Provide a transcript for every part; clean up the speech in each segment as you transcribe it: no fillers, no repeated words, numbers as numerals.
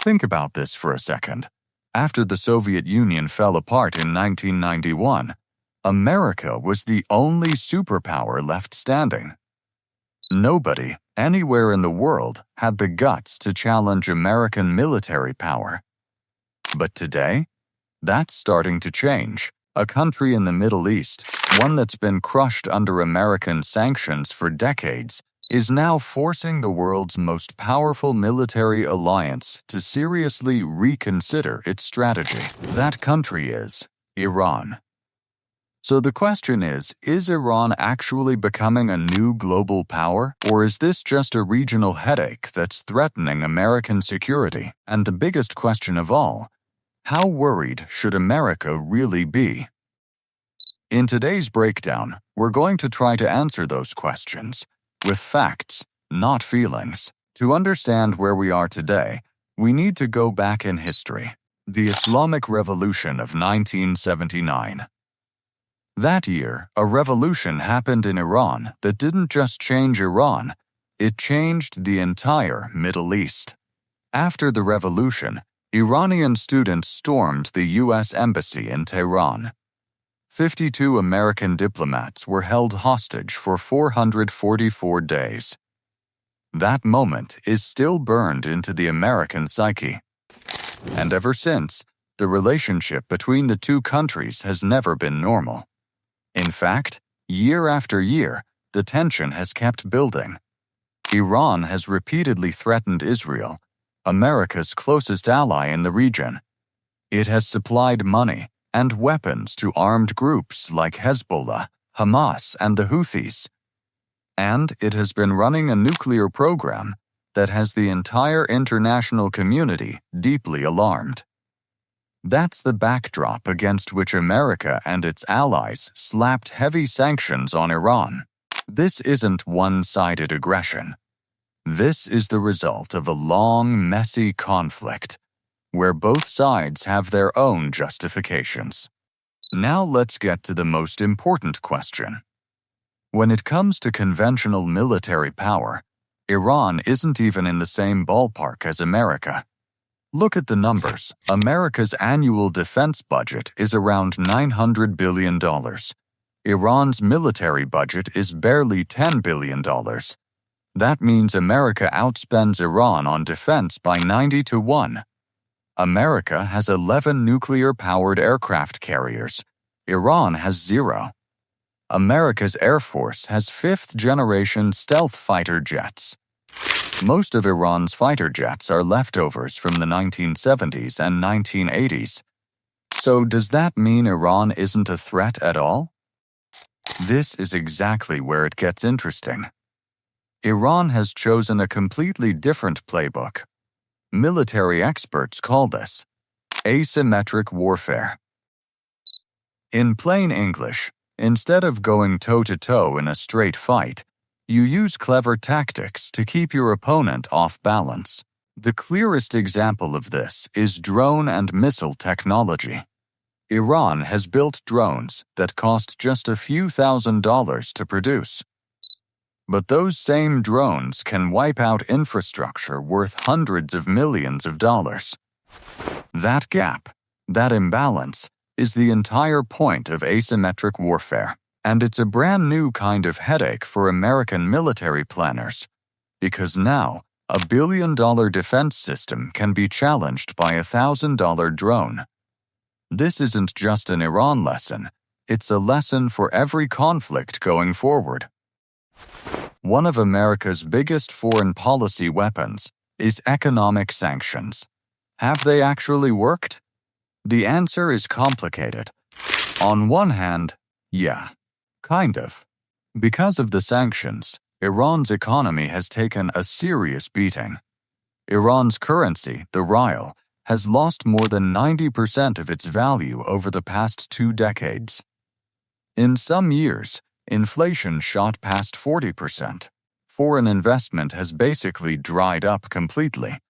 Think about this for a second. After the Soviet Union fell apart in 1991, America was the only superpower left standing. Nobody, anywhere in the world, had the guts to challenge American military power. But today, that's starting to change. A country in the Middle East, one that's been crushed under American sanctions for decades, is now forcing the world's most powerful military alliance to seriously reconsider its strategy. That country is Iran. So the question is Iran actually becoming a new global power, or is this just a regional headache that's threatening American security? And the biggest question of all, how worried should America really be? In today's breakdown, we're going to try to answer those questions with facts, not feelings. To understand where we are today, we need to go back in history. The Islamic Revolution of 1979. That year, a revolution happened in Iran that didn't just change Iran, it changed the entire Middle East. After the revolution, Iranian students stormed the U.S. Embassy in Tehran. 52 American diplomats were held hostage for 444 days. That moment is still burned into the American psyche. And ever since, the relationship between the two countries has never been normal. In fact, year after year, the tension has kept building. Iran has repeatedly threatened Israel, America's closest ally in the region. It has supplied money and weapons to armed groups like Hezbollah, Hamas, and the Houthis. And it has been running a nuclear program that has the entire international community deeply alarmed. That's the backdrop against which America and its allies slapped heavy sanctions on Iran. This isn't one-sided aggression. This is the result of a long, messy conflict, where both sides have their own justifications. Now let's get to the most important question. When it comes to conventional military power, Iran isn't even in the same ballpark as America. Look at the numbers. America's annual defense budget is around $900 billion. Iran's military budget is barely $10 billion. That means America outspends Iran on defense by 90 to 1. America has 11 nuclear-powered aircraft carriers. Iran has 0. America's Air Force has 5th-generation stealth fighter jets. Most of Iran's fighter jets are leftovers from the 1970s and 1980s. So does that mean Iran isn't a threat at all? This is exactly where it gets interesting. Iran has chosen a completely different playbook. Military experts call this asymmetric warfare. In plain English, instead of going toe-to-toe in a straight fight, you use clever tactics to keep your opponent off balance. The clearest example of this is drone and missile technology. Iran has built drones that cost just a few $1,000s to produce. But those same drones can wipe out infrastructure worth hundreds of millions of dollars. That gap, that imbalance, is the entire point of asymmetric warfare. And it's a brand new kind of headache for American military planners, because now a $1 billion defense system can be challenged by a $1,000 drone. This isn't just an Iran lesson, it's a lesson for every conflict going forward. One of America's biggest foreign policy weapons is economic sanctions. Have they actually worked? The answer is complicated. On one hand, yeah. Kind of. Because of the sanctions, Iran's economy has taken a serious beating. Iran's currency, the rial, has lost more than 90% of its value over the past 2 decades. In some years, inflation shot past 40%. Foreign investment has basically dried up completely.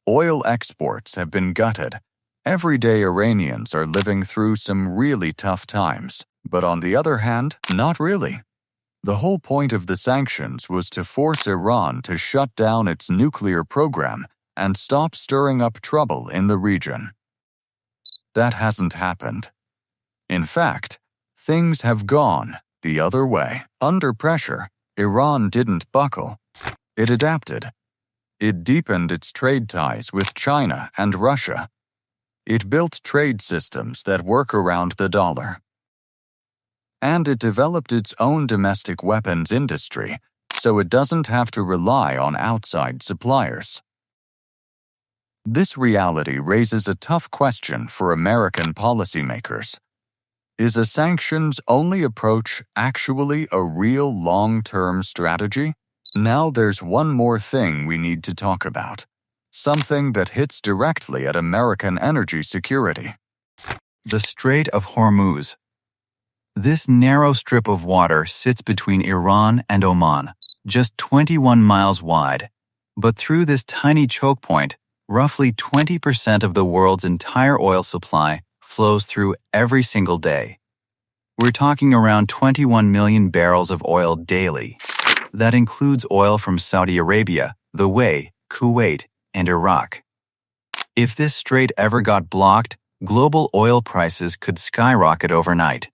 Oil exports have been gutted. Everyday Iranians are living through some really tough times. But on the other hand, not really. The whole point of the sanctions was to force Iran to shut down its nuclear program and stop stirring up trouble in the region. That hasn't happened. In fact, things have gone the other way. Under pressure, Iran didn't buckle. It adapted. It deepened its trade ties with China and Russia. It built trade systems that work around the dollar. And it developed its own domestic weapons industry, so it doesn't have to rely on outside suppliers. This reality raises a tough question for American policymakers. Is a sanctions-only approach actually a real long-term strategy? Now there's one more thing we need to talk about, something that hits directly at American energy security. The Strait of Hormuz. This narrow strip of water sits between Iran and Oman, just 21 miles wide. But through this tiny choke point, roughly 20% of the world's entire oil supply flows through every single day. We're talking around 21 million barrels of oil daily. That includes oil from Saudi Arabia, the UAE, Kuwait, and Iraq. If this strait ever got blocked, global oil prices could skyrocket overnight.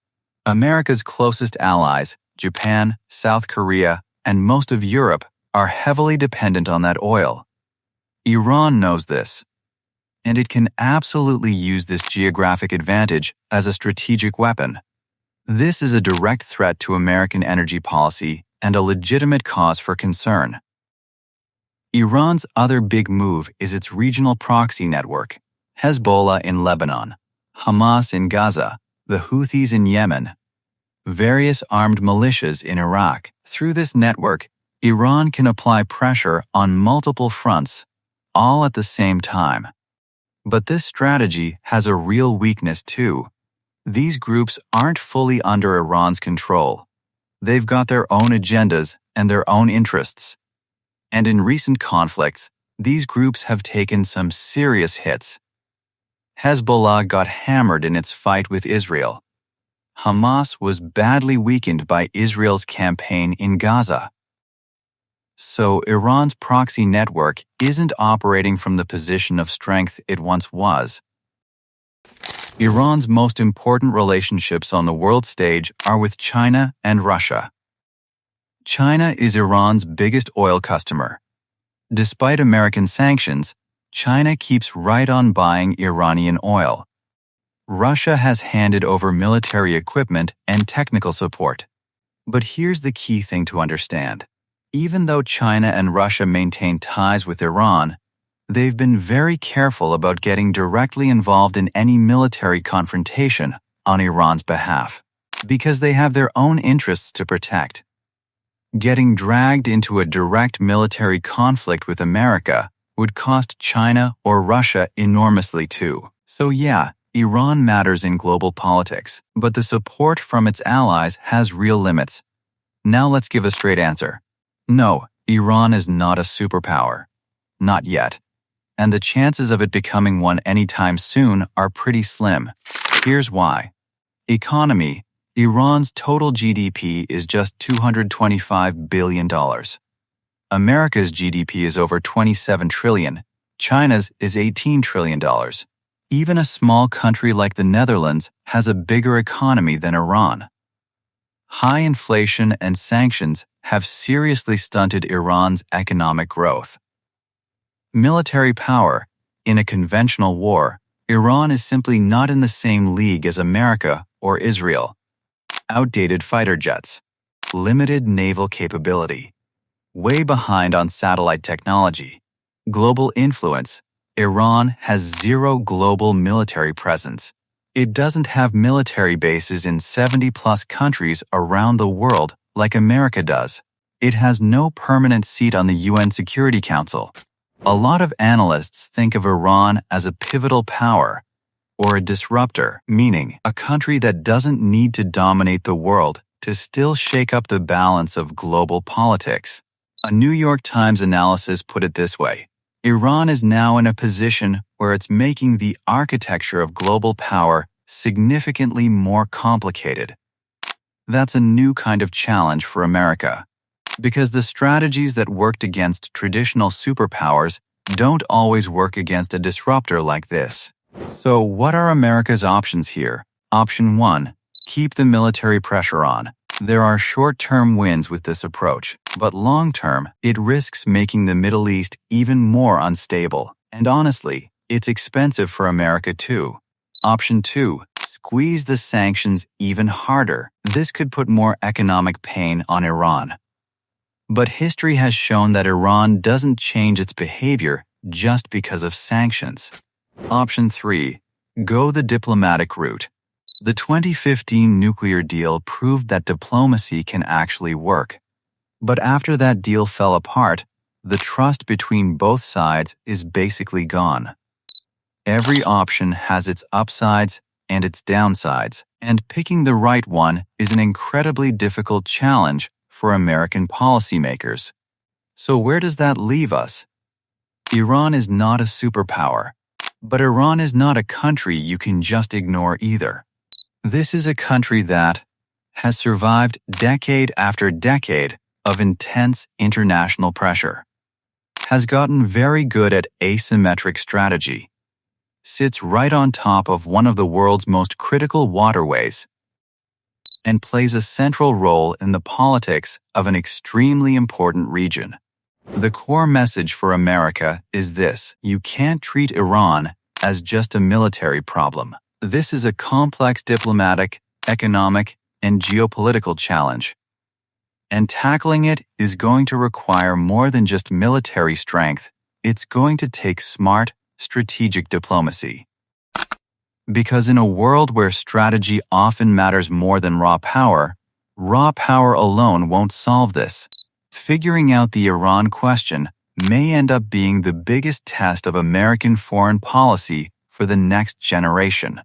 America's closest allies, Japan, South Korea, and most of Europe, are heavily dependent on that oil. Iran knows this, and it can absolutely use this geographic advantage as a strategic weapon. This is a direct threat to American energy policy and a legitimate cause for concern. Iran's other big move is its regional proxy network: Hezbollah in Lebanon, Hamas in Gaza, the Houthis in Yemen, various armed militias in Iraq. Through this network, Iran can apply pressure on multiple fronts, all at the same time. But this strategy has a real weakness too. These groups aren't fully under Iran's control. They've got their own agendas and their own interests. And in recent conflicts, these groups have taken some serious hits. Hezbollah got hammered in its fight with Israel. Hamas was badly weakened by Israel's campaign in Gaza. So Iran's proxy network isn't operating from the position of strength it once was. Iran's most important relationships on the world stage are with China and Russia. China is Iran's biggest oil customer. Despite American sanctions, China keeps right on buying Iranian oil. Russia has handed over military equipment and technical support. But here's the key thing to understand. Even though China and Russia maintain ties with Iran, they've been very careful about getting directly involved in any military confrontation on Iran's behalf, because they have their own interests to protect. Getting dragged into a direct military conflict with America would cost China or Russia enormously too. So yeah, Iran matters in global politics, but the support from its allies has real limits. Now let's give a straight answer. No, Iran is not a superpower. Not yet. And the chances of it becoming one anytime soon are pretty slim. Here's why. Economy: Iran's total GDP is just $225 billion. America's GDP is over $27 trillion. China's is $18 trillion. Even a small country like the Netherlands has a bigger economy than Iran. High inflation and sanctions have seriously stunted Iran's economic growth. Military power: in a conventional war, Iran is simply not in the same league as America or Israel. Outdated fighter jets, limited naval capability, way behind on satellite technology, global influence: Iran has zero global military presence. It doesn't have military bases in 70-plus countries around the world like America does. It has no permanent seat on the UN Security Council. A lot of analysts think of Iran as a pivotal power, or a disruptor, meaning a country that doesn't need to dominate the world to still shake up the balance of global politics. A New York Times analysis put it this way: Iran is now in a position where it's making the architecture of global power significantly more complicated. That's a new kind of challenge for America, because the strategies that worked against traditional superpowers don't always work against a disruptor like this. So what are America's options here? Option 1. Keep the military pressure on. There are short-term wins with this approach, but long-term, it risks making the Middle East even more unstable. And honestly, it's expensive for America too. Option 2. Squeeze the sanctions even harder. This could put more economic pain on Iran. But history has shown that Iran doesn't change its behavior just because of sanctions. Option 3. Go the diplomatic route. The 2015 nuclear deal proved that diplomacy can actually work. But after that deal fell apart, the trust between both sides is basically gone. Every option has its upsides and its downsides, and picking the right one is an incredibly difficult challenge for American policymakers. So where does that leave us? Iran is not a superpower, but Iran is not a country you can just ignore either. This is a country that has survived decade after decade of intense international pressure, has gotten very good at asymmetric strategy, sits right on top of one of the world's most critical waterways, and plays a central role in the politics of an extremely important region. The core message for America is this: you can't treat Iran as just a military problem. This is a complex diplomatic, economic, and geopolitical challenge. And tackling it is going to require more than just military strength. It's going to take smart, strategic diplomacy. Because in a world where strategy often matters more than raw power alone won't solve this. Figuring out the Iran question may end up being the biggest test of American foreign policy for the next generation.